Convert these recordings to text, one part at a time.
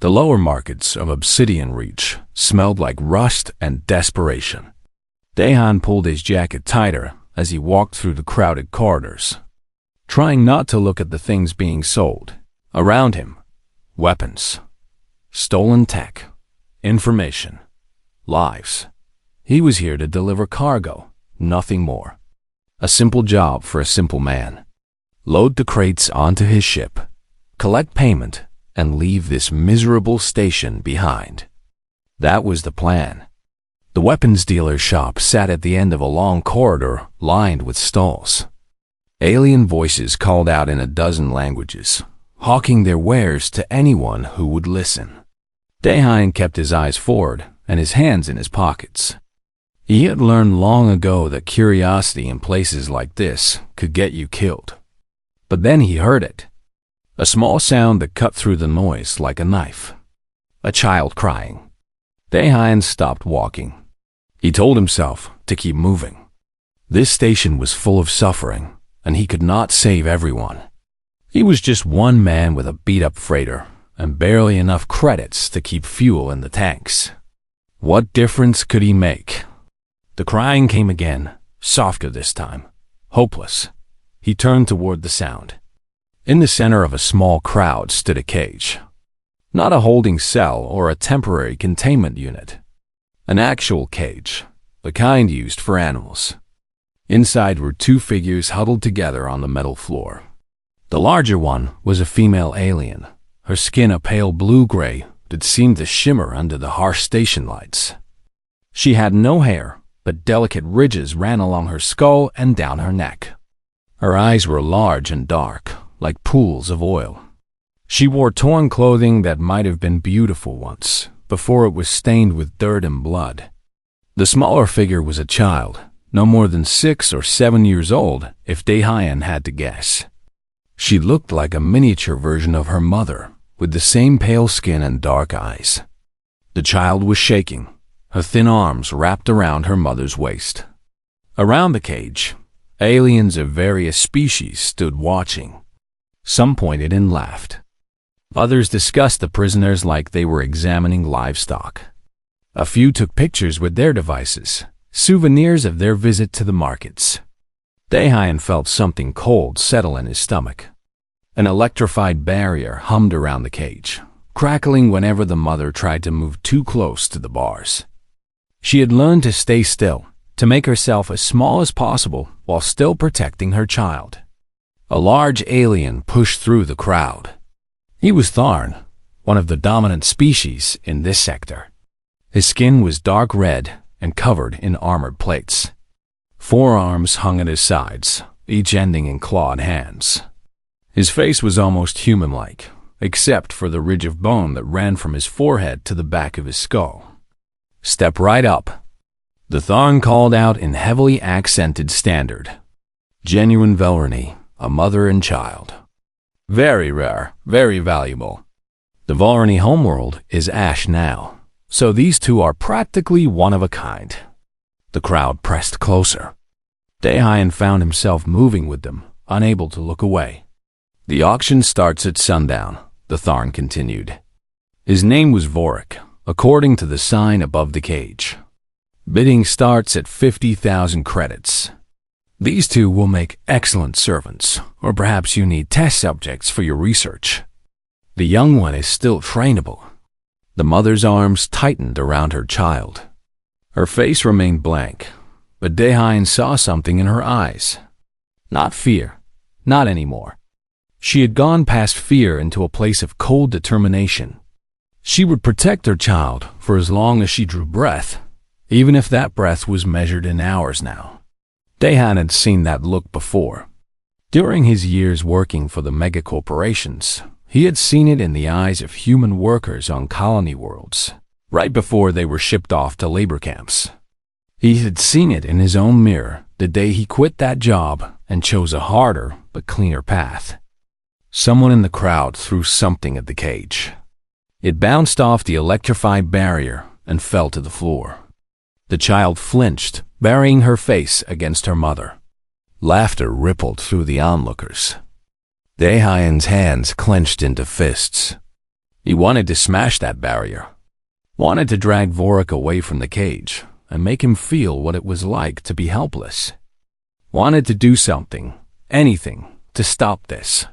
The lower markets of Obsidian Reach smelled like rust and desperation. Daehan pulled his jacket tighter as he walked through the crowded corridors, trying not to look at the things being sold. Around him, weapons, stolen tech, information, lives. He was here to deliver cargo, nothing more. A simple job for a simple man. Load the crates onto his ship, collect payment, and leave this miserable station behind. That was the plan. The weapons dealer's shop sat at the end of a long corridor lined with stalls. Alien voices called out in a dozen languages, hawking their wares to anyone who would listen. Daehan kept his eyes forward and his hands in his pockets. He had learned long ago that curiosity in places like this could get you killed. But then he heard it. A small sound that cut through the noise like a knife. A child crying. Daehan stopped walking. He told himself to keep moving. This station was full of suffering, and he could not save everyone. He was just one man with a beat-up freighter and barely enough credits to keep fuel in the tanks. What difference could he make? The crying came again, softer this time, hopeless. He turned toward the sound. In the center of a small crowd stood a cage. Not a holding cell or a temporary containment unit. An actual cage, the kind used for animals. Inside were two figures huddled together on the metal floor. The larger one was a female alien, her skin a pale blue-gray that seemed to shimmer under the harsh station lights. She had no hair, but delicate ridges ran along her skull and down her neck. Her eyes were large and dark, like pools of oil. She wore torn clothing that might have been beautiful once, before it was stained with dirt and blood. The smaller figure was a child, no more than 6 or 7 years old, if Daehan had to guess. She looked like a miniature version of her mother, with the same pale skin and dark eyes. The child was shaking, her thin arms wrapped around her mother's waist. Around the cage, aliens of various species stood watching. Some pointed and laughed. Others discussed the prisoners like they were examining livestock. A few took pictures with their devices, souvenirs of their visit to the markets. Daehan felt something cold settle in his stomach. An electrified barrier hummed around the cage, crackling whenever the mother tried to move too close to the bars. She had learned to stay still, to make herself as small as possible while still protecting her child. A large alien pushed through the crowd. He was Tharn, one of the dominant species in this sector. His skin was dark red and covered in armored plates. 4 arms hung at his sides, each ending in clawed hands. His face was almost human-like, except for the ridge of bone that ran from his forehead to the back of his skull. "Step right up," the Tharn called out in heavily accented standard. Genuine Velrani, a mother and child. Very rare, very valuable. The Velrani homeworld is ash now, so these two are practically one of a kind. The crowd pressed closer. Daehan found himself moving with them, unable to look away. "The auction starts at sundown," the Tharn continued. His name was Vorik, according to the sign above the cage. "Bidding starts at 50,000 credits. These two will make excellent servants, or perhaps you need test subjects for your research. The young one is still trainable." The mother's arms tightened around her child. Her face remained blank, but Daehan saw something in her eyes. Not fear, not anymore. She had gone past fear into a place of cold determination. She would protect her child for as long as she drew breath, even if that breath was measured in hours now. Daehan had seen that look before. During his years working for the megacorporations, he had seen it in the eyes of human workers on colony worlds, right before they were shipped off to labor camps. He had seen it in his own mirror the day he quit that job and chose a harder but cleaner path. Someone in the crowd threw something at the cage. It bounced off the electrified barrier and fell to the floor. The child flinched, burying her face against her mother. Laughter rippled through the onlookers. Daehan's hands clenched into fists. He wanted to smash that barrier, wanted to drag Vorik away from the cage and make him feel what it was like to be helpless. Wanted to do something, anything, to stop this.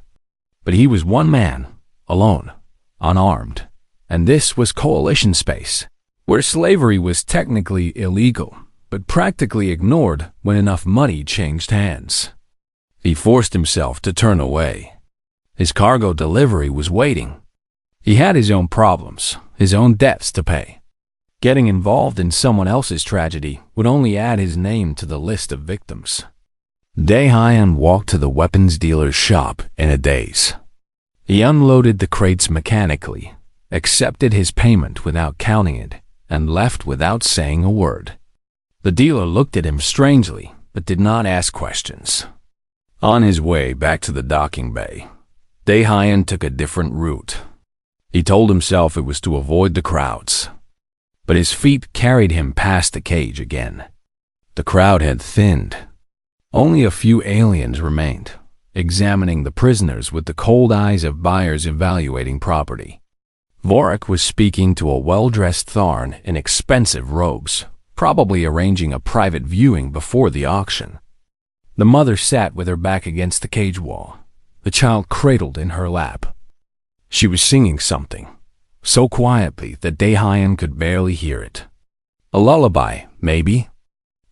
But he was one man, alone, unarmed, and this was coalition space, where slavery was technically illegal, but practically ignored when enough money changed hands. He forced himself to turn away. His cargo delivery was waiting. He had his own problems, his own debts to pay. Getting involved in someone else's tragedy would only add his name to the list of victims. Dae-hyun walked to the weapons dealer's shop in a daze. He unloaded the crates mechanically, accepted his payment without counting it, and left without saying a word. The dealer looked at him strangely, but did not ask questions. On his way back to the docking bay, Dae-hyun took a different route. He told himself it was to avoid the crowds. But his feet carried him past the cage again. The crowd had thinned. Only a few aliens remained, examining the prisoners with the cold eyes of buyers evaluating property. Vorik was speaking to a well-dressed Tharn in expensive robes, probably arranging a private viewing before the auction. The mother sat with her back against the cage wall, the child cradled in her lap. She was singing something, so quietly that Dae-hyun could barely hear it. A lullaby, maybe,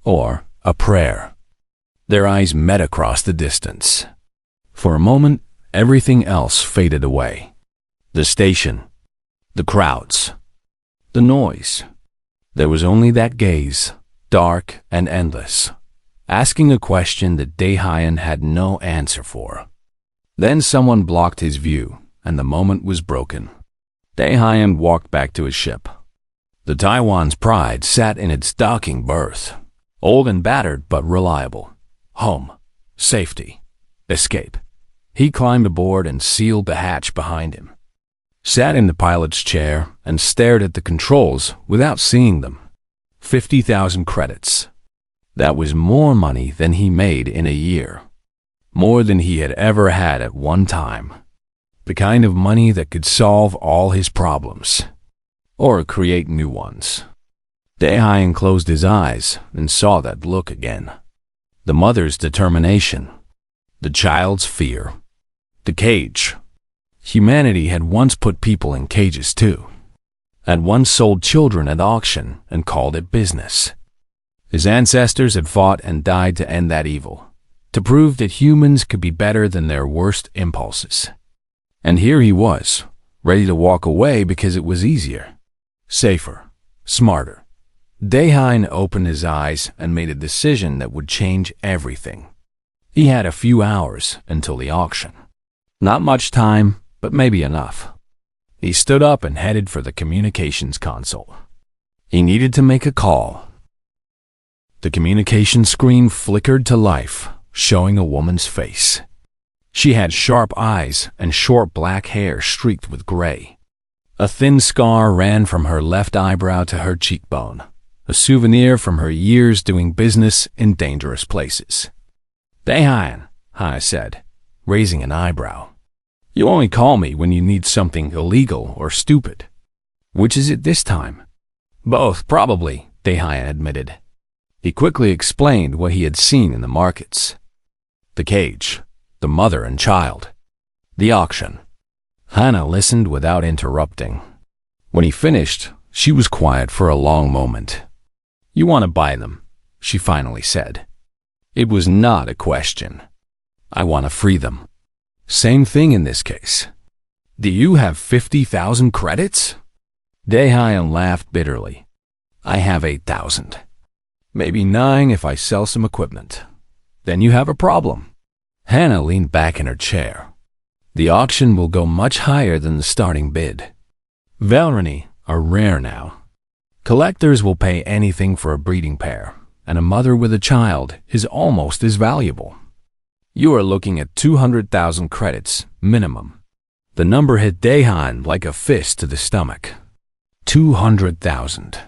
or a prayer. Their eyes met across the distance. For a moment, everything else faded away. The station, the crowds, the noise. There was only that gaze, dark and endless, asking a question that Dae-hyun had no answer for. Then someone blocked his view, and the moment was broken. Dae-hyun walked back to his ship. The Taiwan's pride sat in its docking berth, old and battered but reliable. Home, safety, escape. He climbed aboard and sealed the hatch behind him. Sat in the pilot's chair and stared at the controls without seeing them. 50,000 credits. That was more money than he made in a year. More than he had ever had at one time. The kind of money that could solve all his problems, or create new ones. Dae-hyun closed his eyes and saw that look again. The mother's determination, the child's fear, the cage. Humanity had once put people in cages too, had once sold children at auction and called it business. His ancestors had fought and died to end that evil, to prove that humans could be better than their worst impulses. And here he was, ready to walk away because it was easier, safer, smarter. Dae-hyun opened his eyes and made a decision that would change everything. He had a few hours until the auction. Not much time, but maybe enough. He stood up and headed for the communications console. He needed to make a call. The communication screen flickered to life, showing a woman's face. She had sharp eyes and short black hair streaked with gray. A thin scar ran from her left eyebrow to her cheekbone, a souvenir from her years doing business in dangerous places. Dae-hyun, I said, raising an eyebrow. You only call me when you need something illegal or stupid. Which is it this time? Both, probably, Dae-hyun admitted. He quickly explained what he had seen in the markets. The cage, the mother and child, the auction. Hannah listened without interrupting. When he finished, she was quiet for a long moment. You want to buy them, she finally said. It was not a question. I want to free them. Same thing in this case. Do you have 50,000 credits? Dae-hyun laughed bitterly. I have 8,000. Maybe 9 if I sell some equipment. Then you have a problem. Hannah leaned back in her chair. The auction will go much higher than the starting bid. Valrani are rare now. Collectors will pay anything for a breeding pair, and a mother with a child is almost as valuable. You are looking at 200,000 credits, minimum. The number hit Dae-hyun like a fist to the stomach. 200,000.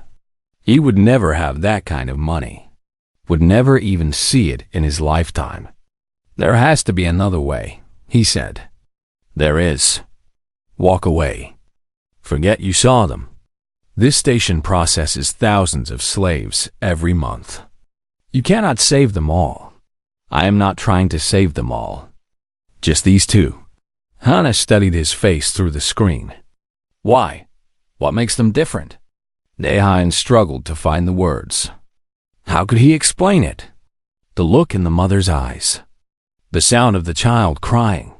He would never have that kind of money. Would never even see it in his lifetime. There has to be another way, he said. There is. Walk away. Forget you saw them. This station processes thousands of slaves every month. You cannot save them all. I am not trying to save them all. Just these two. Hana studied his face through the screen. Why? What makes them different? Daehan struggled to find the words. How could he explain it? The look in the mother's eyes. The sound of the child crying.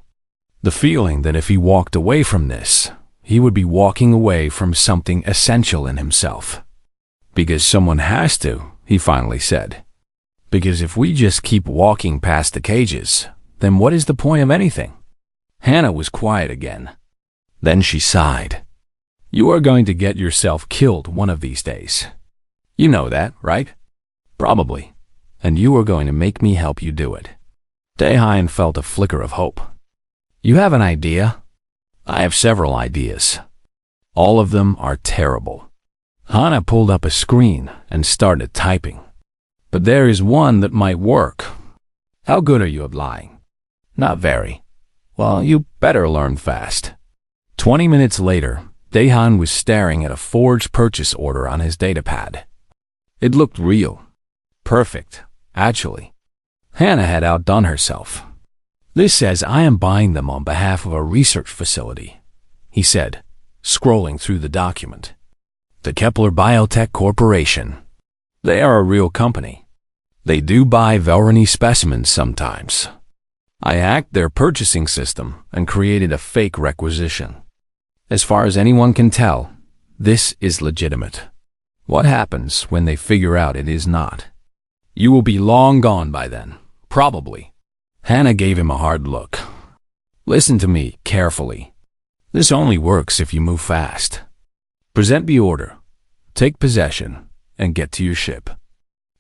The feeling that if he walked away from this, he would be walking away from something essential in himself. Because someone has to, he finally said. Because if we just keep walking past the cages, then what is the point of anything? Hannah was quiet again. Then she sighed. You are going to get yourself killed one of these days. You know that, right? Probably. And you are going to make me help you do it. Daehan felt a flicker of hope. You have an idea? I have several ideas. All of them are terrible. Hana pulled up a screen and started typing. But there is one that might work. How good are you at lying? Not very. Well, you better learn fast. 20 minutes later, Daehan was staring at a forged purchase order on his datapad. It looked real. Perfect, actually. Hannah had outdone herself. This says I am buying them on behalf of a research facility, he said, scrolling through the document. The Kepler Biotech Corporation. They are a real company. They do buy Velrani specimens sometimes. I hacked their purchasing system and created a fake requisition. As far as anyone can tell, this is legitimate. What happens when they figure out it is not? You will be long gone by then, probably. Hannah gave him a hard look. Listen to me carefully. This only works if you move fast. Present the order, take possession, and get to your ship.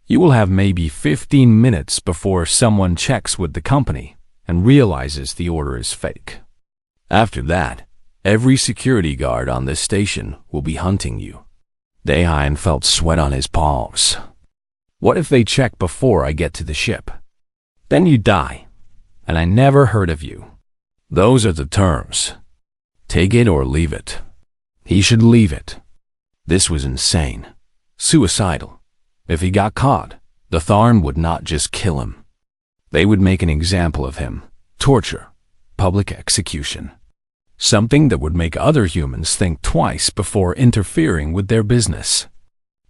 You will have maybe 15 minutes before someone checks with the company and realizes the order is fake. After that, every security guard on this station will be hunting you. Daehan felt sweat on his palms. What if they check before I get to the ship? Then you die, and I never heard of you. Those are the terms. Take it or leave it. He should leave it. This was insane. Suicidal. If he got caught, the Tharn would not just kill him. They would make an example of him. Torture. Public execution. Something that would make other humans think twice before interfering with their business.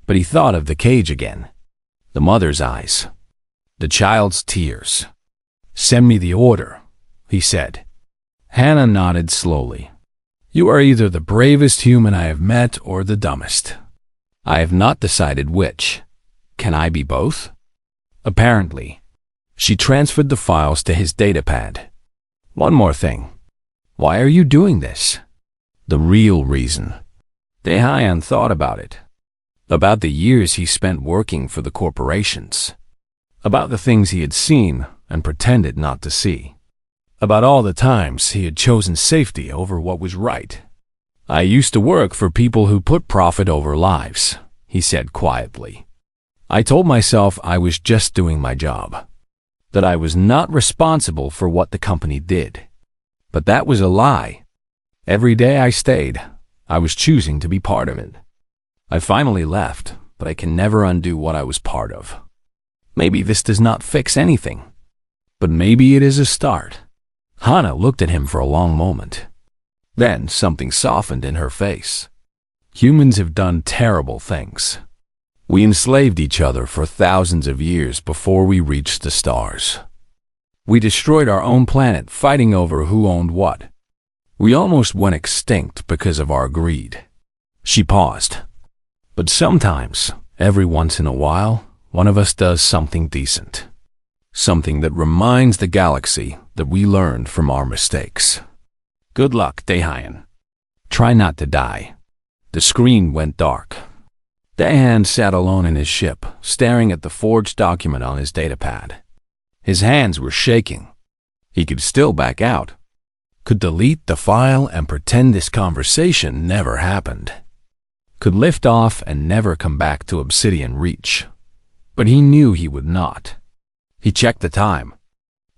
But he thought of the cage again. The mother's eyes. The child's tears. Send me the order, he said. Hannah nodded slowly. You are either the bravest human I have met or the dumbest. I have not decided which. Can I be both? Apparently. She transferred the files to his datapad. One more thing. Why are you doing this? The real reason. Daehan thought about it. About the years he spent working for the corporations. About the things he had seen and pretended not to see. About all the times he had chosen safety over what was right. I used to work for people who put profit over lives, he said quietly. I told myself I was just doing my job. That I was not responsible for what the company did. But that was a lie. Every day I stayed, I was choosing to be part of it. I finally left, but I can never undo what I was part of. Maybe this does not fix anything, but maybe it is a start. Hana looked at him for a long moment. Then something softened in her face. Humans have done terrible things. We enslaved each other for thousands of years before we reached the stars. We destroyed our own planet fighting over who owned what. We almost went extinct because of our greed. She paused. But sometimes, every once in a while, one of us does something decent. Something that reminds the galaxy that we learned from our mistakes. Good luck, Daehan. Try not to die. The screen went dark. Daehan sat alone in his ship, staring at the forged document on his datapad. His hands were shaking. He could still back out. Could delete the file and pretend this conversation never happened. Could lift off and never come back to Obsidian Reach. But he knew he would not. He checked the time.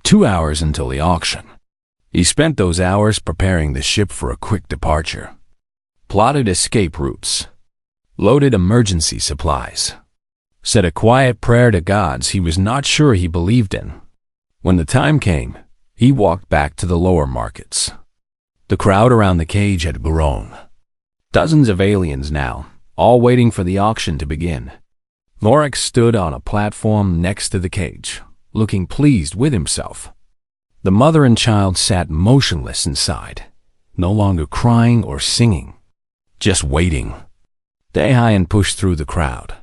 2 hours until the auction. He spent those hours preparing the ship for a quick departure. plotted escape routes, loaded emergency supplies, said a quiet prayer to gods he was not sure he believed in. When the time came, he walked back to the lower markets. The crowd around the cage had grown. Dozens of aliens now, all waiting for the auction to begin. Vorik stood on a platform next to the cage, looking pleased with himself. The mother and child sat motionless inside, no longer crying or singing, just waiting. Daehan pushed through the crowd.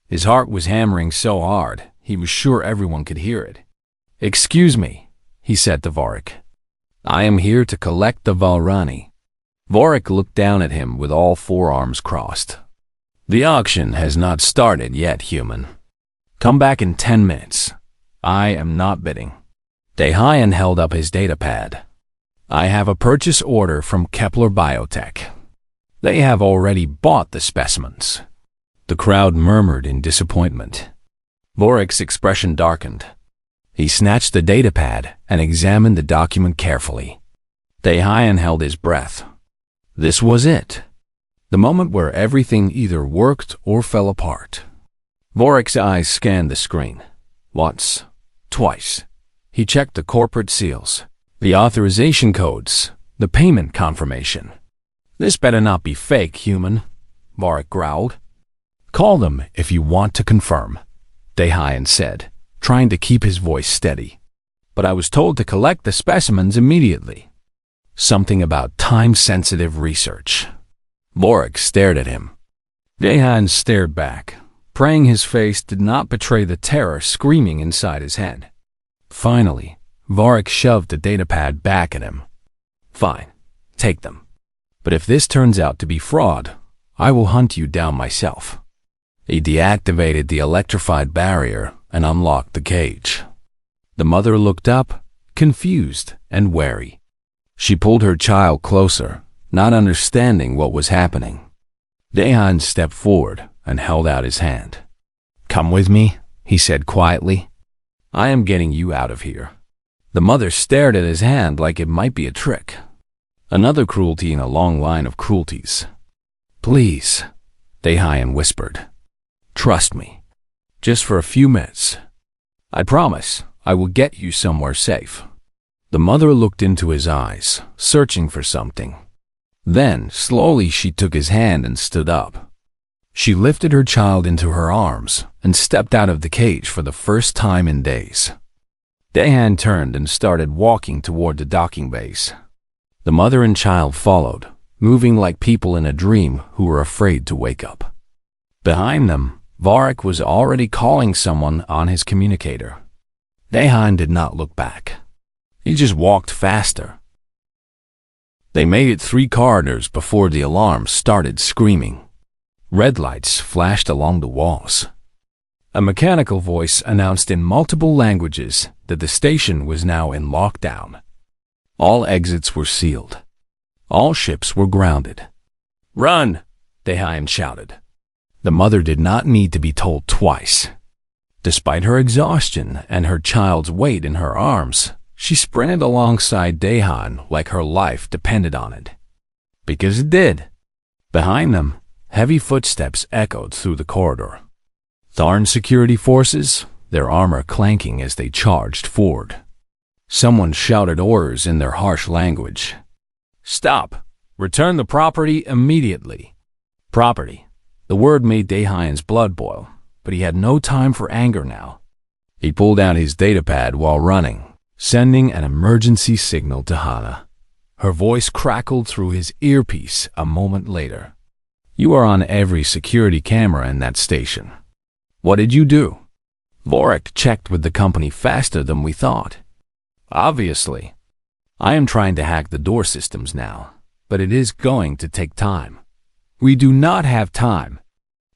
His heart was hammering so hard, he was sure everyone could hear it. "Excuse me," he said to Vorik. "I am here to collect the Valrani." Vorik looked down at him with all four arms crossed. "The auction has not started yet, human. Come back in 10 minutes. I am not bidding." Daehan held up his datapad. "I have a purchase order from Kepler Biotech. They have already bought the specimens." The crowd murmured in disappointment. Vorik's expression darkened. He snatched the datapad and examined the document carefully. Daehan held his breath. This was it. The moment where everything either worked or fell apart. Vorik's eyes scanned the screen. Once, twice. He checked the corporate seals, the authorization codes, the payment confirmation. "This better not be fake, human," Vorik growled. "Call them if you want to confirm," Daehan said, trying to keep his voice steady. "But I was told to collect the specimens immediately." Something about time-sensitive research. Vorik stared at him. Daehan stared back, praying his face did not betray the terror screaming inside his head. Finally, Vorik shoved the datapad back at him. "Fine, take them. But if this turns out to be fraud, I will hunt you down myself." He deactivated the electrified barrier and unlocked the cage. The mother looked up, confused and wary. She pulled her child closer, not understanding what was happening. Daehan stepped forward and held out his hand. "Come with me," he said quietly. "I am getting you out of here." The mother stared at his hand like it might be a trick. Another cruelty in a long line of cruelties. "Please," Daehan whispered. "Trust me. Just for a few minutes. I promise I will get you somewhere safe." The mother looked into his eyes, searching for something. Then, slowly she took his hand and stood up. She lifted her child into her arms and stepped out of the cage for the first time in days. Daehan turned and started walking toward the docking base. The mother and child followed, moving like people in a dream who were afraid to wake up. Behind them, Vorik was already calling someone on his communicator. Daehan did not look back. He just walked faster. They made it 3 corridors before the alarm started screaming. Red lights flashed along the walls. A mechanical voice announced in multiple languages that the station was now in lockdown. All exits were sealed. All ships were grounded. "Run!" Daehan shouted. The mother did not need to be told twice. Despite her exhaustion and her child's weight in her arms, she sprinted alongside Daehan like her life depended on it. Because it did. Behind them, heavy footsteps echoed through the corridor. Tharn security forces, their armor clanking as they charged forward. Someone shouted orders in their harsh language. "Stop! Return the property immediately." Property. The word made Daehan's blood boil, but he had no time for anger now. He pulled out his datapad while running, sending an emergency signal to Hana. Her voice crackled through his earpiece a moment later. "You are on every security camera in that station. What did you do?" Vorik checked with the company faster than we thought. "Obviously. I am trying to hack the door systems now, but it is going to take time. We do not have time."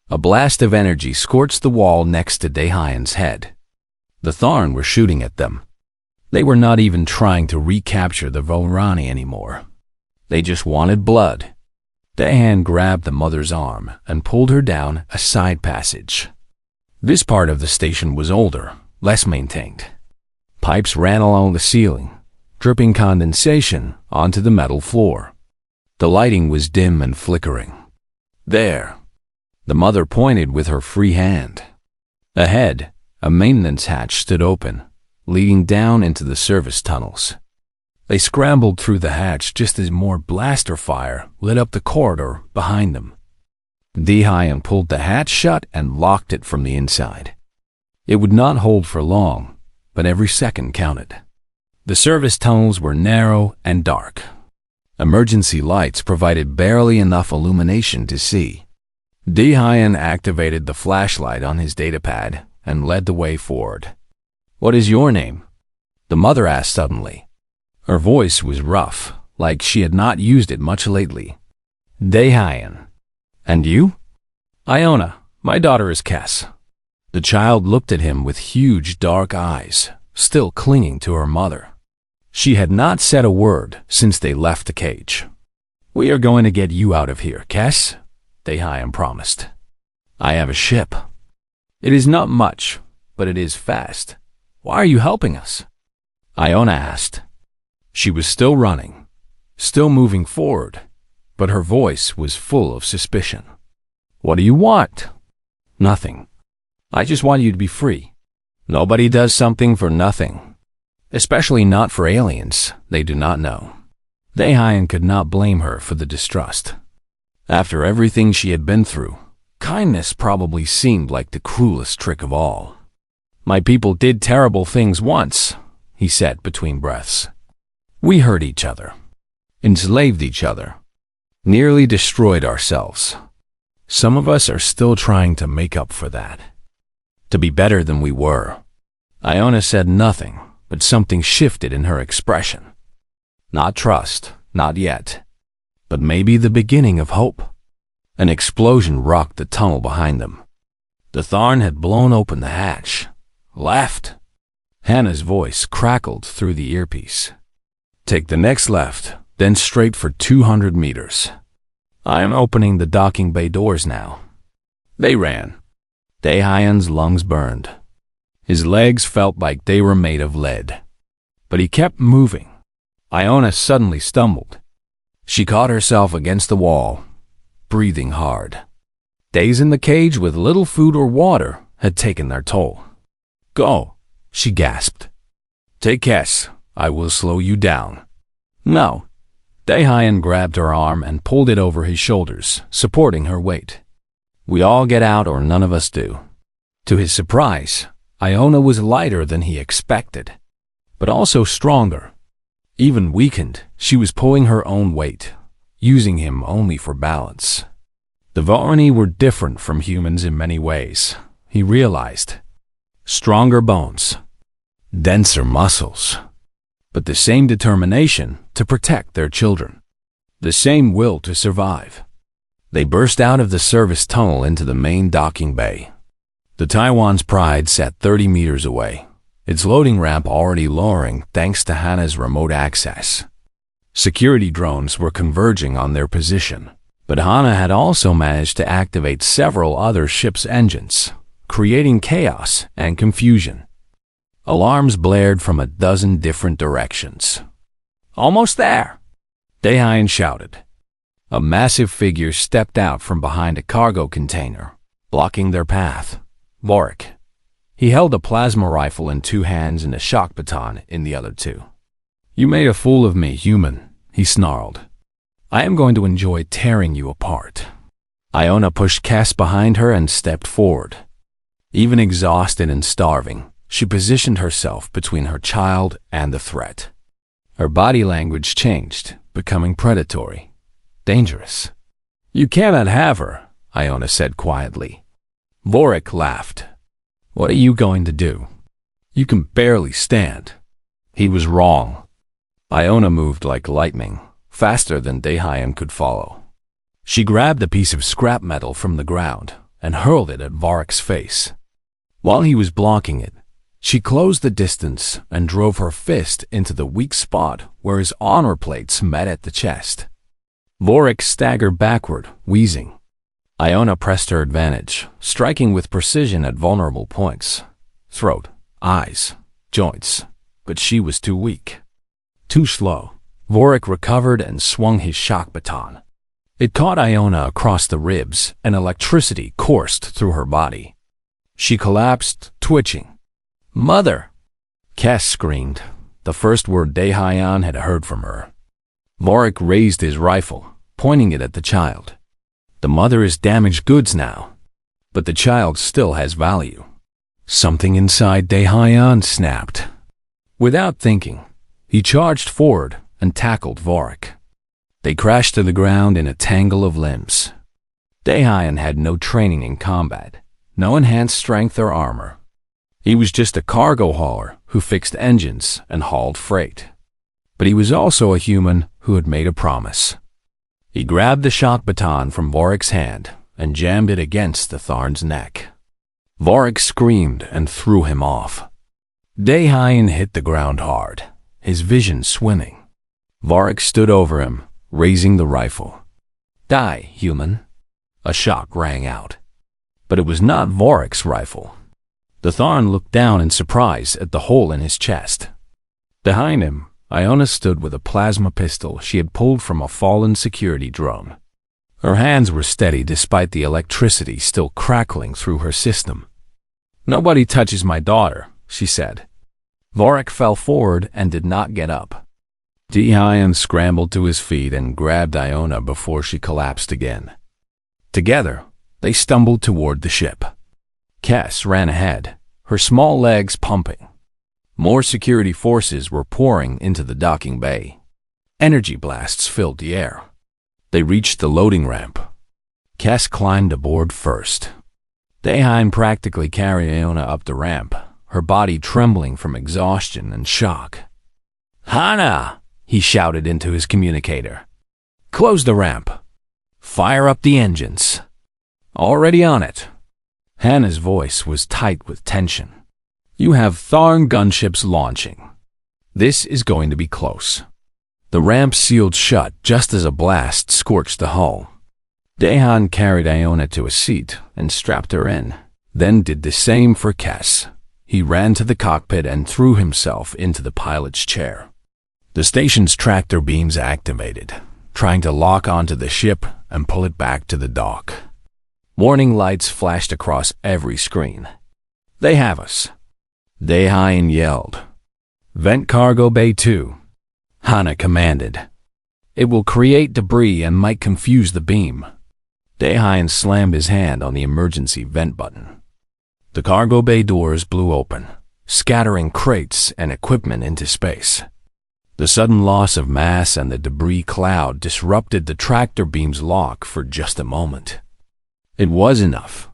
A blast of energy scorched the wall next to Daehan's head. The Tharn were shooting at them. They were not even trying to recapture the Volrani anymore. They just wanted blood. Daehan grabbed the mother's arm and pulled her down a side passage. This part of the station was older, less maintained. Pipes ran along the ceiling, dripping condensation onto the metal floor. The lighting was dim and flickering. There, the mother pointed with her free hand. Ahead, a maintenance hatch stood open, leading down into the service tunnels. They scrambled through the hatch just as more blaster fire lit up the corridor behind them. Dehayan pulled the hatch shut and locked it from the inside. It would not hold for long, but every second counted. The service tunnels were narrow and dark. Emergency lights provided barely enough illumination to see. Dehayan activated the flashlight on his datapad and led the way forward. "What is your name?" the mother asked suddenly. Her voice was rough, like she had not used it much lately. "Dehayan. And you?" "Iona. My daughter is Kes." The child looked at him with huge dark eyes, still clinging to her mother. She had not said a word since they left the cage. "We are going to get you out of here, Kes," Dehayan promised. "I have a ship. It is not much, but it is fast. Why are you helping us?" Iona asked. She was still running, still moving forward, but her voice was full of suspicion. "What do you want?" "Nothing. I just want you to be free. Nobody does something for nothing. Especially not for aliens they do not know." Dehayan could not blame her for the distrust. After everything she had been through, kindness probably seemed like the cruelest trick of all. "My people did terrible things once," he said between breaths. "We hurt each other, enslaved each other, nearly destroyed ourselves. Some of us are still trying to make up for that, to be better than we were." Iona said nothing, but something shifted in her expression. Not trust, not yet, but maybe the beginning of hope. An explosion rocked the tunnel behind them. The Tharn had blown open the hatch. "Left!" Hannah's voice crackled through the earpiece. "Take the next left, then straight for 200 meters. I am opening the docking bay doors now." They ran. Dehayan's lungs burned. His legs felt like they were made of lead. But he kept moving. Iona suddenly stumbled. She caught herself against the wall, breathing hard. Days in the cage with little food or water had taken their toll. "Go," she gasped. "Take Kes. I will slow you down." "No." Dehayan grabbed her arm and pulled it over his shoulders, supporting her weight. "We all get out or none of us do." To his surprise, Iona was lighter than he expected, but also stronger. Even weakened, she was pulling her own weight, using him only for balance. The Varani were different from humans in many ways, he realized. Stronger bones, denser muscles, but the same determination to protect their children, the same will to survive. They burst out of the service tunnel into the main docking bay. The Taiwan's Pride sat 30 meters away, its loading ramp already lowering thanks to Hannah's remote access. Security drones were converging on their position, but Hannah had also managed to activate several other ships' engines, creating chaos and confusion. Alarms blared from a dozen different directions. "Almost there!" Dehayan shouted. A massive figure stepped out from behind a cargo container, blocking their path. Vorik. He held a plasma rifle in two hands and a shock baton in the other two. "You made a fool of me, human," he snarled. "I am going to enjoy tearing you apart." Iona pushed Kes behind her and stepped forward. Even exhausted and starving, she positioned herself between her child and the threat. Her body language changed, becoming predatory, dangerous. "You cannot have her," Iona said quietly. Vorik laughed. "What are you going to do? You can barely stand." He was wrong. Iona moved like lightning, faster than Dehayan could follow. She grabbed a piece of scrap metal from the ground and hurled it at Vorik's face. While he was blocking it, she closed the distance and drove her fist into the weak spot where his honor plates met at the chest. Vorik staggered backward, wheezing. Iona pressed her advantage, striking with precision at vulnerable points. Throat, eyes, joints. But she was too weak. Too slow, Vorik recovered and swung his shock baton. It caught Iona across the ribs, and electricity coursed through her body. She collapsed, twitching. "Mother!" Cass screamed, the first word Daehyun had heard from her. Vorik raised his rifle, pointing it at the child. The mother is damaged goods now, but the child still has value. Something inside Daehyun snapped. Without thinking, he charged forward and tackled Vorik. They crashed to the ground in a tangle of limbs. Daehyun had no training in combat, no enhanced strength or armor. He was just a cargo hauler who fixed engines and hauled freight. But he was also a human who had made a promise. He grabbed the shock baton from Vorik's hand and jammed it against the Tharn's neck. Vorik screamed and threw him off. Daehyun hit the ground hard, his vision swimming. Vorik stood over him, raising the rifle. "Die, human." A shock rang out. But it was not Vorik's rifle. The Tharn looked down in surprise at the hole in his chest. Behind him, Iona stood with a plasma pistol she had pulled from a fallen security drone. Her hands were steady despite the electricity still crackling through her system. "Nobody touches my daughter," she said. Vorik fell forward and did not get up. Daehyun scrambled to his feet and grabbed Iona before she collapsed again. Together, they stumbled toward the ship. Cass ran ahead, her small legs pumping. More security forces were pouring into the docking bay. Energy blasts filled the air. They reached the loading ramp. Cass climbed aboard first. Daehyun practically carried Iona up the ramp, her body trembling from exhaustion and shock. "Hana!" he shouted into his communicator. "Close the ramp. Fire up the engines." "Already on it." Hannah's voice was tight with tension. "You have Tharn gunships launching. This is going to be close." The ramp sealed shut just as a blast scorched the hull. Daehyun carried Iona to a seat and strapped her in, then did the same for Cass. He ran to the cockpit and threw himself into the pilot's chair. The station's tractor beams activated, trying to lock onto the ship and pull it back to the dock. Warning lights flashed across every screen. "They have us," Daehyun yelled. "Vent cargo bay 2. Hana commanded. "It will create debris and might confuse the beam." Daehyun slammed his hand on the emergency vent button. The cargo bay doors blew open, scattering crates and equipment into space. The sudden loss of mass and the debris cloud disrupted the tractor beam's lock for just a moment. It was enough.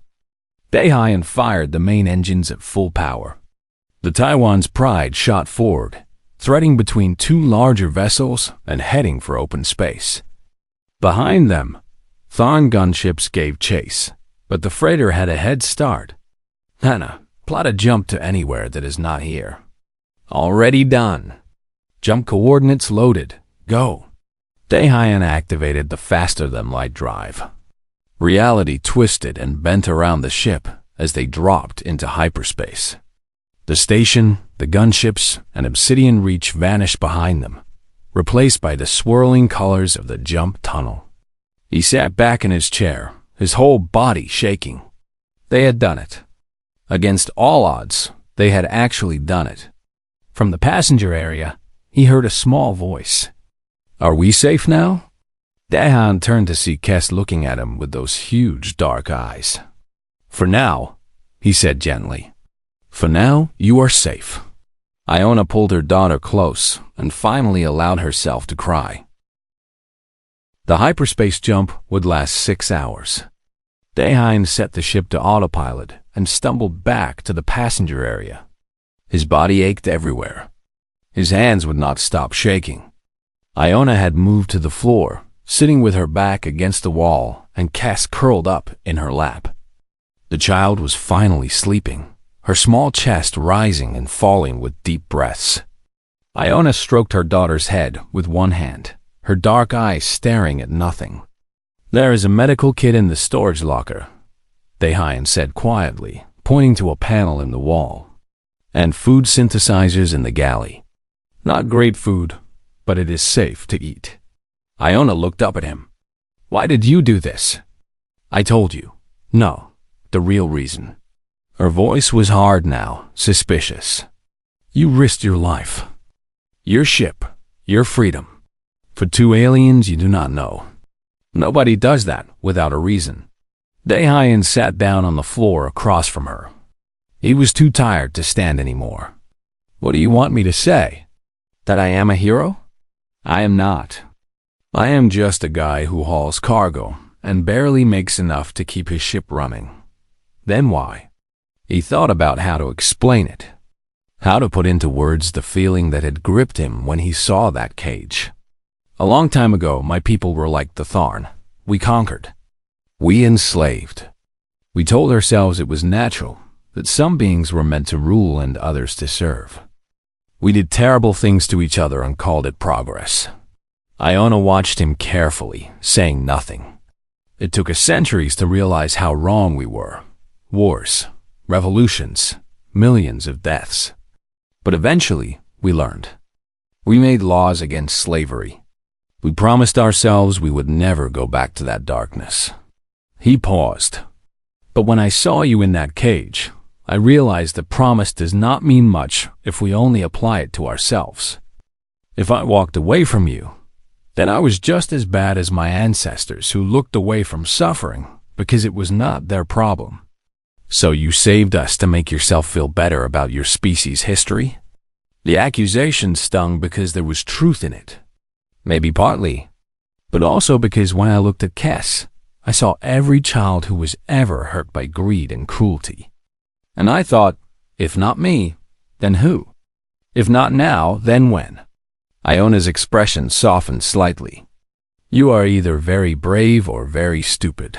Daehyun fired the main engines at full power. The Taiwan's Pride shot forward, threading between two larger vessels and heading for open space. Behind them, Tharn gunships gave chase, but the freighter had a head start. "Hana, plot a jump to anywhere that is not here." "Already done." "Jump coordinates loaded. Go." Daehyun activated the faster-than-light drive. Reality twisted and bent around the ship as they dropped into hyperspace. The station, the gunships, and Obsidian Reach vanished behind them, replaced by the swirling colors of the jump tunnel. He sat back in his chair, his whole body shaking. They had done it. Against all odds, they had actually done it. From the passenger area, he heard a small voice. "Are we safe now?" Daehyun turned to see Kes looking at him with those huge dark eyes. "For now," he said gently. "For now, you are safe." Iona pulled her daughter close and finally allowed herself to cry. The hyperspace jump would last 6 hours. Daehyun set the ship to autopilot and stumbled back to the passenger area. His body ached everywhere. His hands would not stop shaking. Iona had moved to the floor, sitting with her back against the wall and Cass curled up in her lap. The child was finally sleeping, her small chest rising and falling with deep breaths. Iona stroked her daughter's head with one hand, her dark eyes staring at nothing. "There is a medical kit in the storage locker," Daehyun said quietly, pointing to a panel in the wall. "And food synthesizers in the galley. Not great food, but it is safe to eat. Iona looked up at him. Why did you do this? I told you. No, the real reason. Her voice was hard now, suspicious. You risked your life. Your ship, your freedom. For two aliens you do not know. Nobody does that without a reason. Daehyun sat down on the floor across from her. He was too tired to stand anymore. What do you want me to say? That I am a hero? I am not. I am just a guy who hauls cargo and barely makes enough to keep his ship running. Then why? He thought about how to explain it, how to put into words the feeling that had gripped him when he saw that cage. A long time ago, my people were like the Tharn. We conquered. We enslaved. We told ourselves it was natural, that some beings were meant to rule and others to serve. We did terrible things to each other and called it progress. Iona watched him carefully, saying nothing. It took us centuries to realize how wrong we were. Wars, revolutions, millions of deaths. But eventually, we learned. We made laws against slavery. We promised ourselves we would never go back to that darkness. He paused. But when I saw you in that cage, I realized that promise does not mean much if we only apply it to ourselves. If I walked away from you, then I was just as bad as my ancestors who looked away from suffering because it was not their problem. So you saved us to make yourself feel better about your species' history? The accusation stung because there was truth in it. Maybe partly, but also because when I looked at Kes, I saw every child who was ever hurt by greed and cruelty. And I thought, if not me, then who? If not now, then when? Iona's expression softened slightly. You are either very brave or very stupid.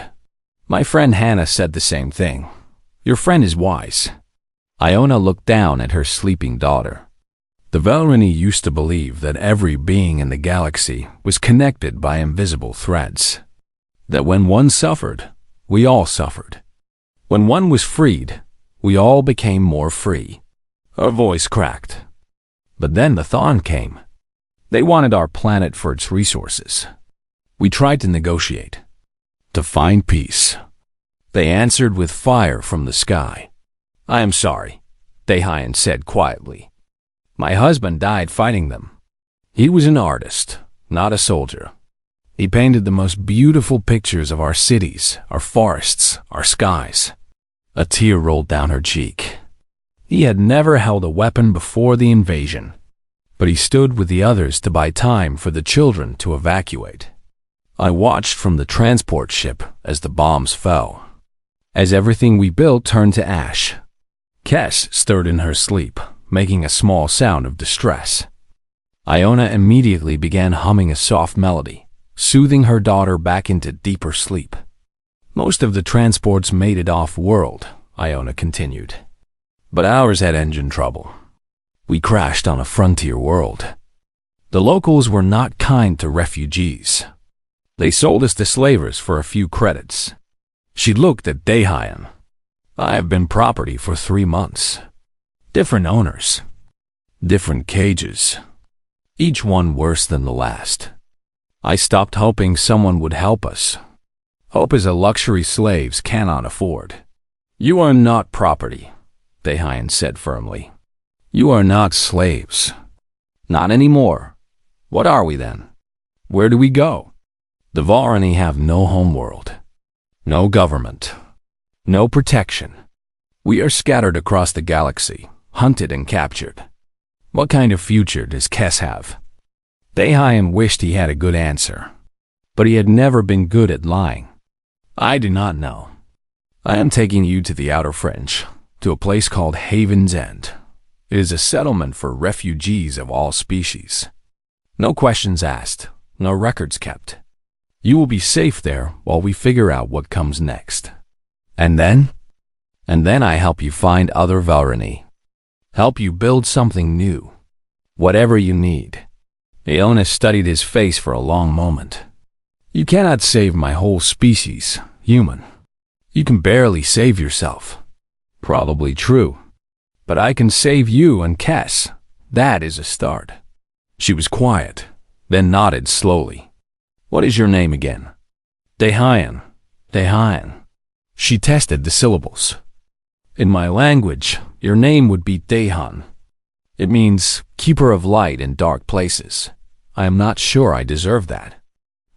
My friend Hannah said the same thing. Your friend is wise. Iona looked down at her sleeping daughter. The Velrani used to believe that every being in the galaxy was connected by invisible threads. That when one suffered, we all suffered. When one was freed, we all became more free. Her voice cracked. But then the Thawne came. They wanted our planet for its resources. We tried to negotiate, to find peace. They answered with fire from the sky. I am sorry, Daehyun said quietly. My husband died fighting them. He was an artist, not a soldier. He painted the most beautiful pictures of our cities, our forests, our skies. A tear rolled down her cheek. He had never held a weapon before the invasion, but he stood with the others to buy time for the children to evacuate. I watched from the transport ship as the bombs fell, as everything we built turned to ash. Kes stirred in her sleep, making a small sound of distress. Iona immediately began humming a soft melody, soothing her daughter back into deeper sleep. Most of the transports made it off-world, Iona continued. But ours had engine trouble. We crashed on a frontier world. The locals were not kind to refugees. They sold us to slavers for a few credits. She looked at Daehyun. I have been property for 3 months. Different owners. Different cages. Each one worse than the last. I stopped hoping someone would help us. Hope is a luxury slaves cannot afford. You are not property, Daehyun said firmly. You are not slaves. Not anymore. What are we then? Where do we go? The Varani have no homeworld. No government. No protection. We are scattered across the galaxy, hunted and captured. What kind of future does Kes have? Daehyun wished he had a good answer, but he had never been good at lying. I do not know. I am taking you to the outer fringe, to a place called Haven's End. It is a settlement for refugees of all species. No questions asked, no records kept. You will be safe there while we figure out what comes next. And then I help you find other Velrani. Help you build something new. Whatever you need. Iona studied his face for a long moment. You cannot save my whole species, human. You can barely save yourself. Probably true. But I can save you and Kes. That is a start. She was quiet, then nodded slowly. What is your name again? Daehyun. Daehyun. She tested the syllables. In my language, your name would be Daehyun. It means keeper of light in dark places. I am not sure I deserve that.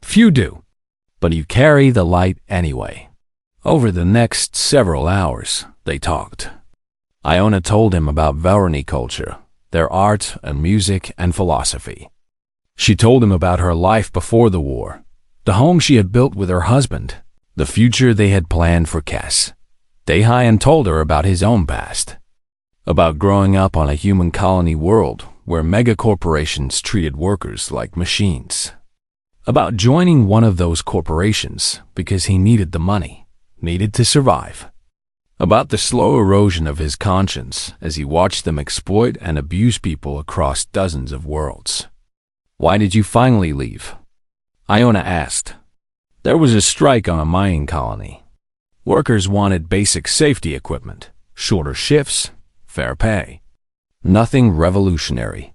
Few do, but you carry the light anyway. Over the next several hours, they talked. Iona told him about Varani culture, their art and music and philosophy. She told him about her life before the war, the home she had built with her husband, the future they had planned for Kes. Daehyun told her about his own past, about growing up on a human colony world where megacorporations treated workers like machines, about joining one of those corporations because he needed the money, needed to survive, about the slow erosion of his conscience as he watched them exploit and abuse people across dozens of worlds. Why did you finally leave? Iona asked. There was a strike on a mining colony. Workers wanted basic safety equipment, shorter shifts, fair pay. Nothing revolutionary.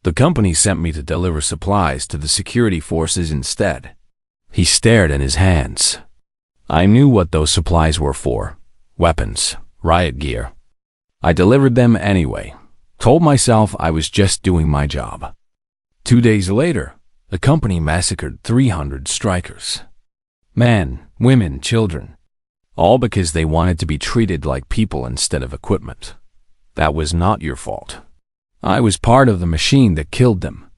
The company sent me to deliver supplies to the security forces instead. He stared at his hands. I knew what those supplies were for. Weapons, riot gear. I delivered them anyway. Told myself I was just doing my job. 2 days later, the company massacred 300 strikers. Men, women, children. All because they wanted to be treated like people instead of equipment. That was not your fault. I was part of the machine that killed them.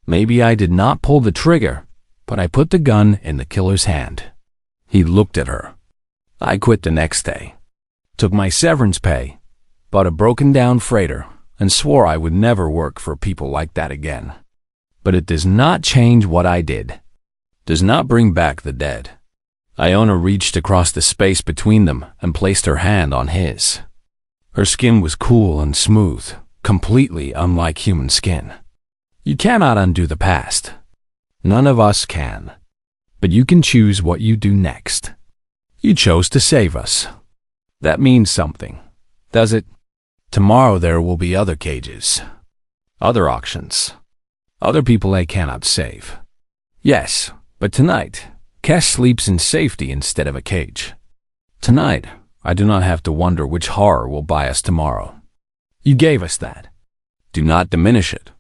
Maybe I did not pull the trigger, but I put the gun in the killer's hand. He looked at her. I quit the next day. Took my severance pay, bought a broken-down freighter, and swore I would never work for people like that again. But it does not change what I did. Does not bring back the dead. Iona reached across the space between them and placed her hand on his. Her skin was cool and smooth, completely unlike human skin. You cannot undo the past. None of us can. But you can choose what you do next. You chose to save us. That means something, does it? Tomorrow there will be other cages, other auctions, other people I cannot save. Yes, but tonight, Kes sleeps in safety instead of a cage. Tonight, I do not have to wonder which horror will buy us tomorrow. You gave us that. Do not diminish it.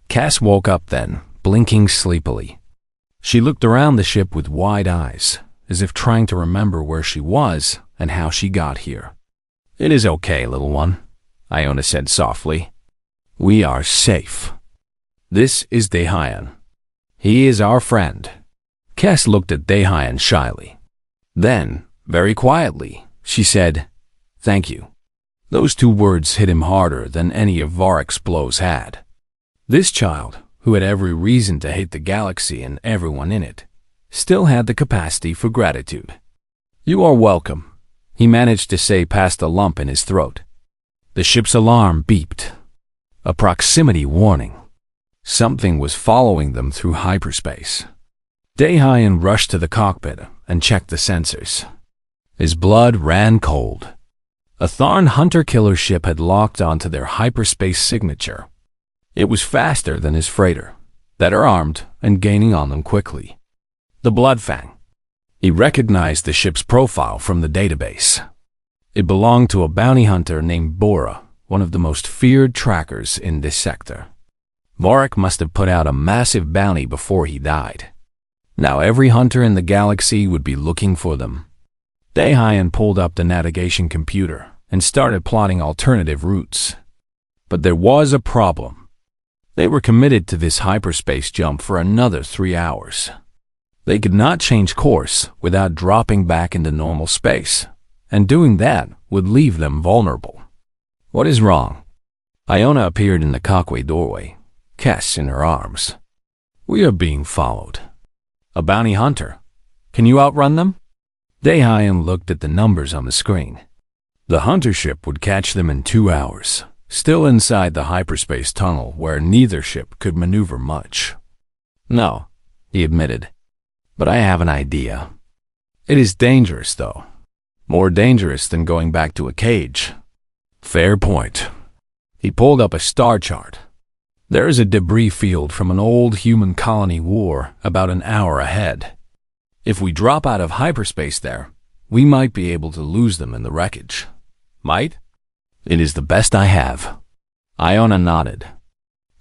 Kes woke up then, blinking sleepily. She looked around the ship with wide eyes, as if trying to remember where she was and how she got here. It is okay, little one, Iona said softly. We are safe. This is Daehyun. He is our friend. Kes looked at Daehyun shyly. Then, very quietly, she said, Thank you. Those 2 words hit him harder than any of Varroc's blows had. This child, who had every reason to hate the galaxy and everyone in it, still had the capacity for gratitude. You are welcome, he managed to say past a lump in his throat. The ship's alarm beeped. A proximity warning. Something was following them through hyperspace. Daehyun rushed to the cockpit and checked the sensors. His blood ran cold. A Tharn hunter-killer ship had locked onto their hyperspace signature. It was faster than his freighter, better armed and gaining on them quickly. The Bloodfang. He recognized the ship's profile from the database. It belonged to a bounty hunter named Bora, one of the most feared trackers in this sector. Varroc must have put out a massive bounty before he died. Now every hunter in the galaxy would be looking for them. Daehyun pulled up the navigation computer and started plotting alternative routes. But there was a problem. They were committed to this hyperspace jump for another 3 hours. They could not change course without dropping back into normal space, and doing that would leave them vulnerable. What is wrong? Iona appeared in the cockpit doorway, Kes in her arms. We are being followed. A bounty hunter. Can you outrun them? Daehyun looked at the numbers on the screen. The hunter ship would catch them in 2 hours, still inside the hyperspace tunnel where neither ship could maneuver much. No, he admitted, but I have an idea. It is dangerous, though. More dangerous than going back to a cage. Fair point. He pulled up a star chart. There is a debris field from an old human colony war about an hour ahead. If we drop out of hyperspace there, we might be able to lose them in the wreckage. Might? It is the best I have. Iona nodded.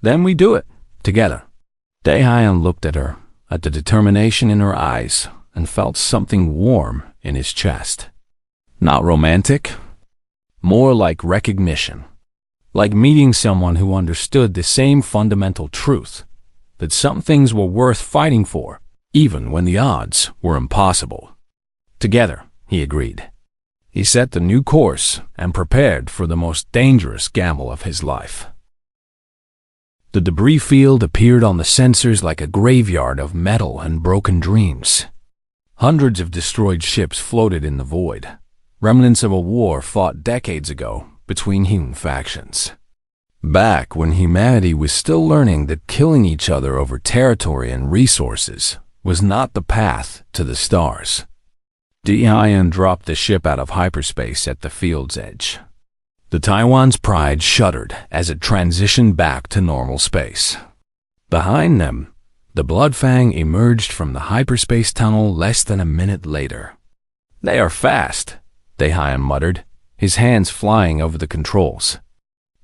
Then we do it, together. Daehyun looked at her, at the determination in her eyes, and felt something warm in his chest. Not romantic, more like recognition. Like meeting someone who understood the same fundamental truth, that some things were worth fighting for, even when the odds were impossible. Together, he agreed. He set the new course and prepared for the most dangerous gamble of his life. The debris field appeared on the sensors like a graveyard of metal and broken dreams. Hundreds of destroyed ships floated in the void, remnants of a war fought decades ago between human factions. Back when humanity was still learning that killing each other over territory and resources was not the path to the stars. Daehyun dropped the ship out of hyperspace at the field's edge. The Taiwan's pride shuddered as it transitioned back to normal space. Behind them, the Bloodfang emerged from the hyperspace tunnel less than a minute later. "They are fast," Daehyun muttered, his hands flying over the controls.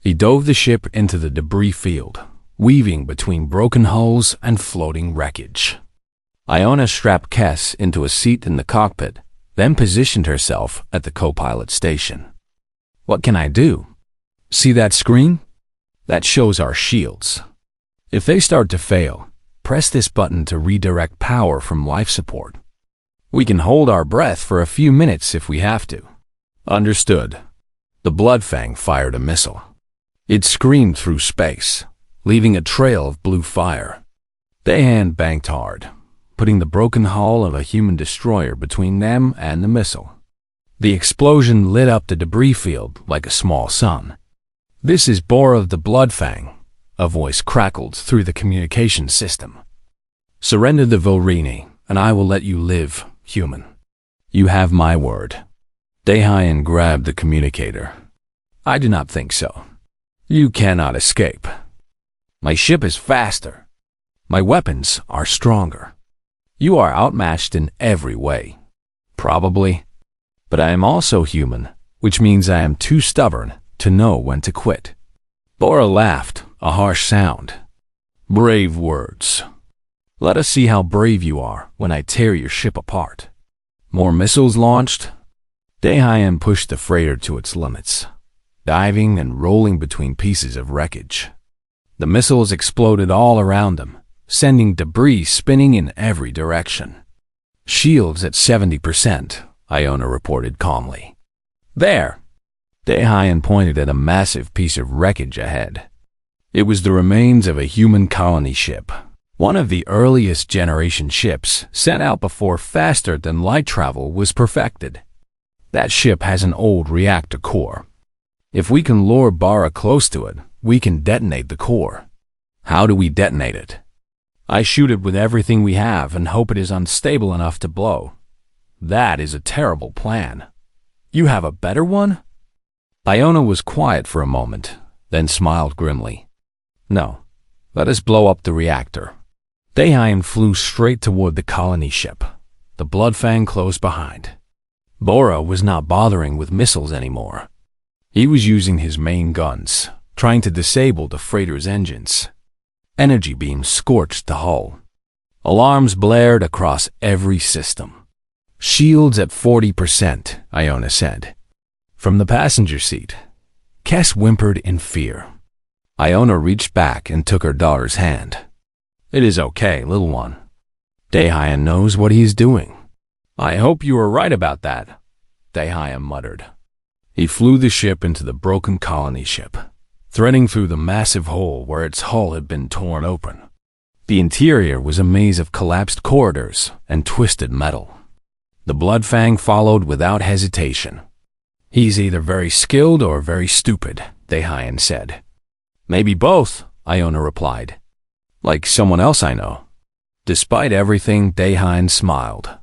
He dove the ship into the debris field, weaving between broken hulls and floating wreckage. Iona strapped Kes into a seat in the cockpit, then positioned herself at the co-pilot station. "What can I do?" "See that screen? That shows our shields. If they start to fail, press this button to redirect power from life support. We can hold our breath for a few minutes if we have to." "Understood." The Bloodfang fired a missile. It screamed through space, leaving a trail of blue fire. Daehyun banked hard, putting the broken hull of a human destroyer between them and the missile. The explosion lit up the debris field like a small sun. "This is Bora of the Bloodfang," a voice crackled through the communication system. "Surrender the Volrini, and I will let you live, human. You have my word." Daehyun grabbed the communicator. "I do not think so. You cannot escape. My ship is faster. My weapons are stronger. You are outmatched in every way. Probably. But I am also human, which means I am too stubborn to know when to quit." Bora laughed, a harsh sound. "Brave words. Let us see how brave you are when I tear your ship apart." More missiles launched. Daehyun pushed the freighter to its limits, diving and rolling between pieces of wreckage. The missiles exploded all around them, sending debris spinning in every direction. "Shields at 70%, Iona reported calmly. "There!" Daehyun pointed at a massive piece of wreckage ahead. It was the remains of a human colony ship, one of the earliest generation ships sent out before faster-than-light travel was perfected. That ship has an old reactor core. If we can lure Bora close to it, we can detonate the core. How do we detonate it? I shoot it with everything we have and hope it is unstable enough to blow. That is a terrible plan. You have a better one? Iona was quiet for a moment, then smiled grimly. No, let us blow up the reactor. Daehyun flew straight toward the colony ship, the Bloodfang close behind. Bora was not bothering with missiles anymore. He was using his main guns, trying to disable the freighter's engines. Energy beams scorched the hull. Alarms blared across every system. "Shields at 40%, Iona said. From the passenger seat, Kes whimpered in fear. Iona reached back and took her daughter's hand. "It is okay, little one. Daehyun knows what he is doing." "I hope you are right about that," Daehyun muttered. He flew the ship into the broken colony ship, threading through the massive hole where its hull had been torn open. The interior was a maze of collapsed corridors and twisted metal. The Bloodfang followed without hesitation. "He's either very skilled or very stupid," Daehyun said. "Maybe both," Iona replied. "Like someone else I know." Despite everything, Daehyun smiled.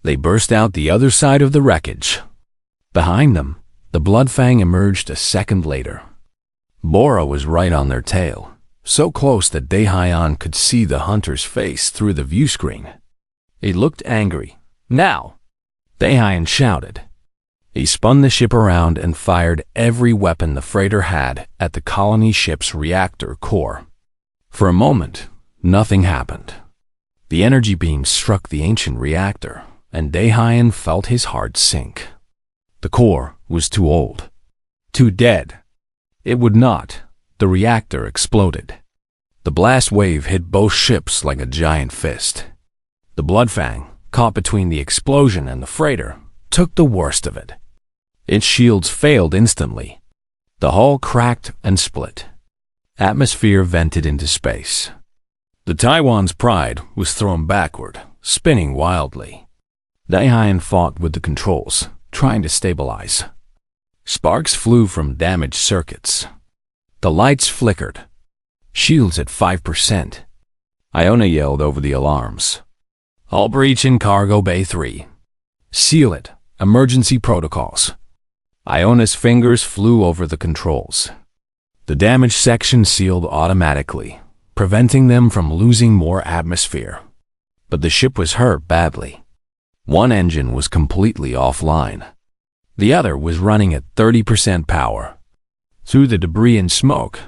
They burst out the other side of the wreckage. Behind them, the Bloodfang emerged a second later. Bora was right on their tail, so close that Daehyun could see the hunter's face through the view screen. He looked angry. "Now!" Daehyun shouted. He spun the ship around and fired every weapon the freighter had at the colony ship's reactor core. For a moment, nothing happened. The energy beam struck the ancient reactor, and Daehyun felt his heart sink. The core was too old, too dead. It would not. The reactor exploded. The blast wave hit both ships like a giant fist. The Bloodfang, caught between the explosion and the freighter, took the worst of it. Its shields failed instantly. The hull cracked and split. Atmosphere vented into space. The Taiwan's pride was thrown backward, spinning wildly. Daehyun fought with the controls, trying to stabilize. Sparks flew from damaged circuits. The lights flickered. Shields at 5%. Iona yelled over the alarms. "Hull breach in Cargo Bay 3. Seal it. Emergency protocols." Iona's fingers flew over the controls. The damaged section sealed automatically, preventing them from losing more atmosphere. But the ship was hurt badly. One engine was completely offline. The other was running at 30% power. Through the debris and smoke,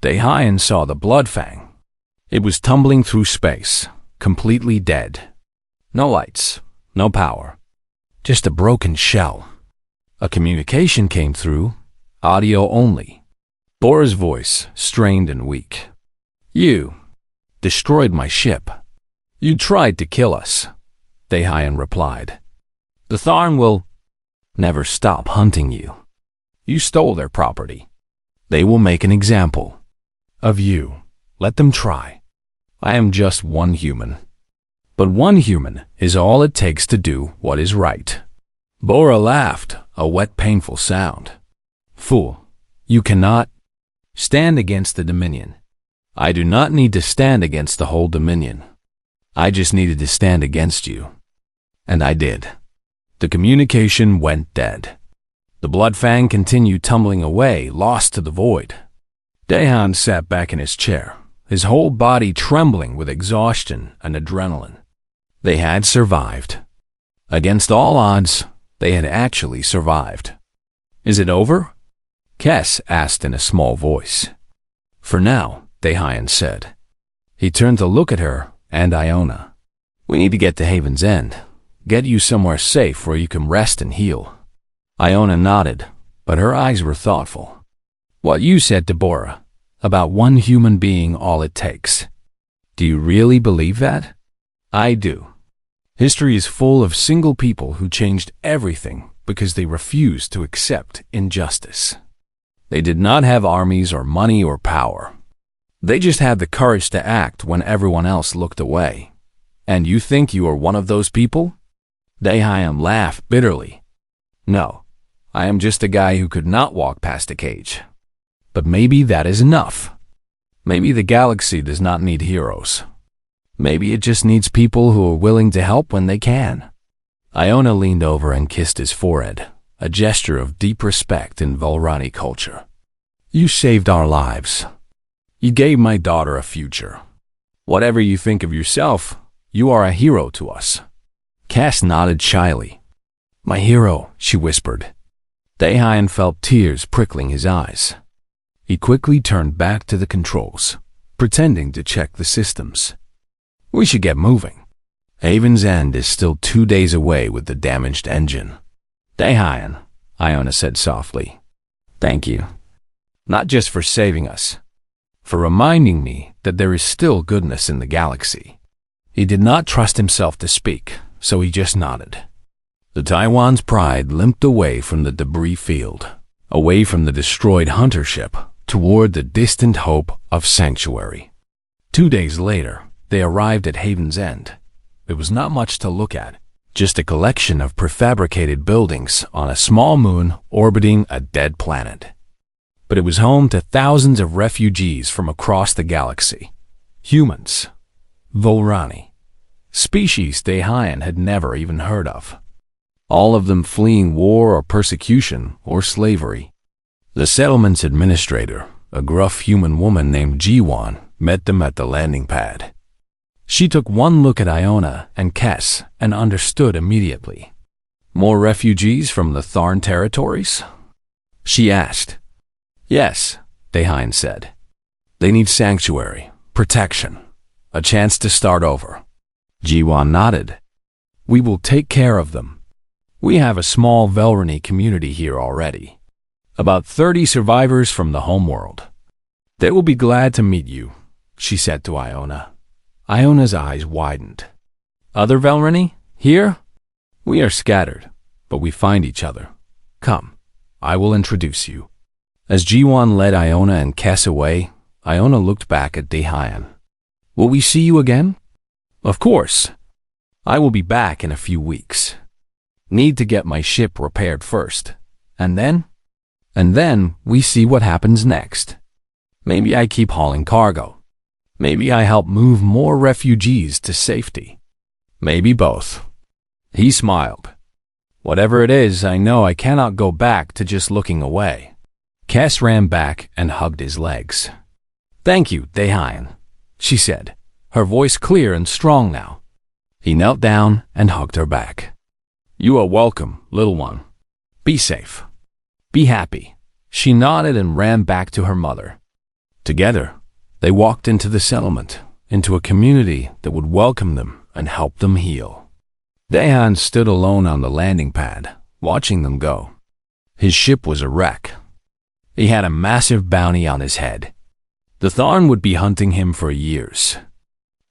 Daehyun saw the Bloodfang. It was tumbling through space, completely dead. No lights, no power. Just a broken shell. A communication came through, audio only. Bora's voice, strained and weak. "You destroyed my ship. You tried to kill us," Daehyun replied. "The Tharn will never stop hunting you. You stole their property. They will make an example of you. Let them try. I am just one human. But one human is all it takes to do what is right." Bora laughed, a wet, painful sound. "Fool, you cannot stand against the Dominion." "I do not need to stand against the whole Dominion. I just needed to stand against you. And I did." The communication went dead. The Bloodfang continued tumbling away, lost to the void. Daehyun sat back in his chair, his whole body trembling with exhaustion and adrenaline. They had survived. Against all odds, they had actually survived. "Is it over?" Kes asked in a small voice. "For now," Daehyun said. He turned to look at her and Iona. "We need to get to Haven's End. Get you somewhere safe where you can rest and heal." Iona nodded, but her eyes were thoughtful. "What you said to Bora, about one human being all it takes. Do you really believe that?" "I do. History is full of single people who changed everything because they refused to accept injustice. They did not have armies or money or power. They just had the courage to act when everyone else looked away. And you think you are one of those people?" Daehyun laughed bitterly. "No, I am just a guy who could not walk past a cage. But maybe that is enough. Maybe the galaxy does not need heroes. Maybe it just needs people who are willing to help when they can." Iona leaned over and kissed his forehead, a gesture of deep respect in Volrani culture. "You saved our lives. You gave my daughter a future. Whatever you think of yourself, you are a hero to us." Cass nodded shyly. "My hero," she whispered. Daehyun felt tears prickling his eyes. He quickly turned back to the controls, pretending to check the systems. "We should get moving. Haven's End is still 2 days away with the damaged engine." "Daehyun," Iona said softly. "Thank you. Not just for saving us, for reminding me that there is still goodness in the galaxy." He did not trust himself to speak, so he just nodded. The Taiwan's pride limped away from the debris field, away from the destroyed hunter ship, toward the distant hope of sanctuary. 2 days later, they arrived at Haven's End. It was not much to look at, just a collection of prefabricated buildings on a small moon orbiting a dead planet. But it was home to thousands of refugees from across the galaxy. Humans. Volrani. Species Daehyun had never even heard of. All of them fleeing war or persecution or slavery. The settlement's administrator, a gruff human woman named Jiwan, met them at the landing pad. She took one look at Iona and Kes and understood immediately. "More refugees from the Tharn territories?" she asked. "Yes," Daehan said. "They need sanctuary, protection, a chance to start over." Jiwan nodded. "We will take care of them. We have a small Velrani community here already. About 30 survivors from the homeworld. They will be glad to meet you," she said to Iona. Iona's eyes widened. "Other Velrani? Here? We are scattered, but we find each other. Come, I will introduce you." As Jiwan led Iona and Kes away, Iona looked back at Daehan. "Will we see you again?" "Of course. I will be back in a few weeks. Need to get my ship repaired first. And then we see what happens next. Maybe I keep hauling cargo. Maybe I help move more refugees to safety. Maybe both." He smiled. "Whatever it is, I know I cannot go back to just looking away." Kes ran back and hugged his legs. "Thank you, Daehan," she said, her voice clear and strong now. He knelt down and hugged her back. "You are welcome, little one. Be safe. Be happy." She nodded and ran back to her mother. Together, they walked into the settlement, into a community that would welcome them and help them heal. Daehan stood alone on the landing pad, watching them go. His ship was a wreck. He had a massive bounty on his head. The Tharn would be hunting him for years.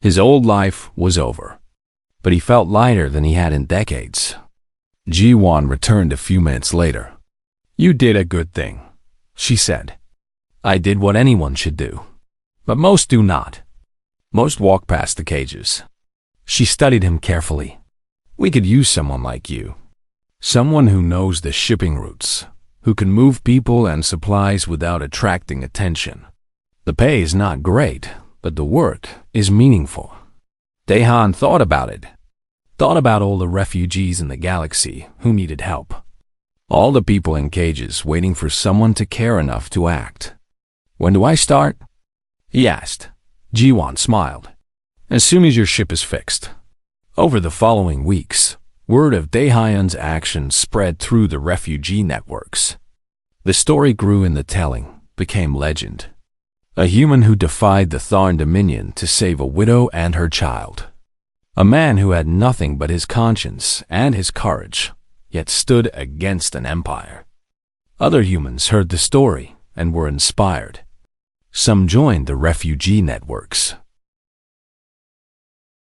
His old life was over, but he felt lighter than he had in decades. Jiwan returned a few minutes later. "You did a good thing," she said. "I did what anyone should do, but most do not. Most walk past the cages." She studied him carefully. "We could use someone like you. Someone who knows the shipping routes, who can move people and supplies without attracting attention. The pay is not great, but the work is meaningful." Daehan thought about it. Thought about all the refugees in the galaxy who needed help. All the people in cages waiting for someone to care enough to act. "When do I start?" he asked. Jiwan smiled. "As soon as your ship is fixed." Over the following weeks, word of Daehan's actions spread through the refugee networks. The story grew in the telling, became legend. A human who defied the Tharn Dominion to save a widow and her child. A man who had nothing but his conscience and his courage, yet stood against an empire. Other humans heard the story and were inspired. Some joined the refugee networks,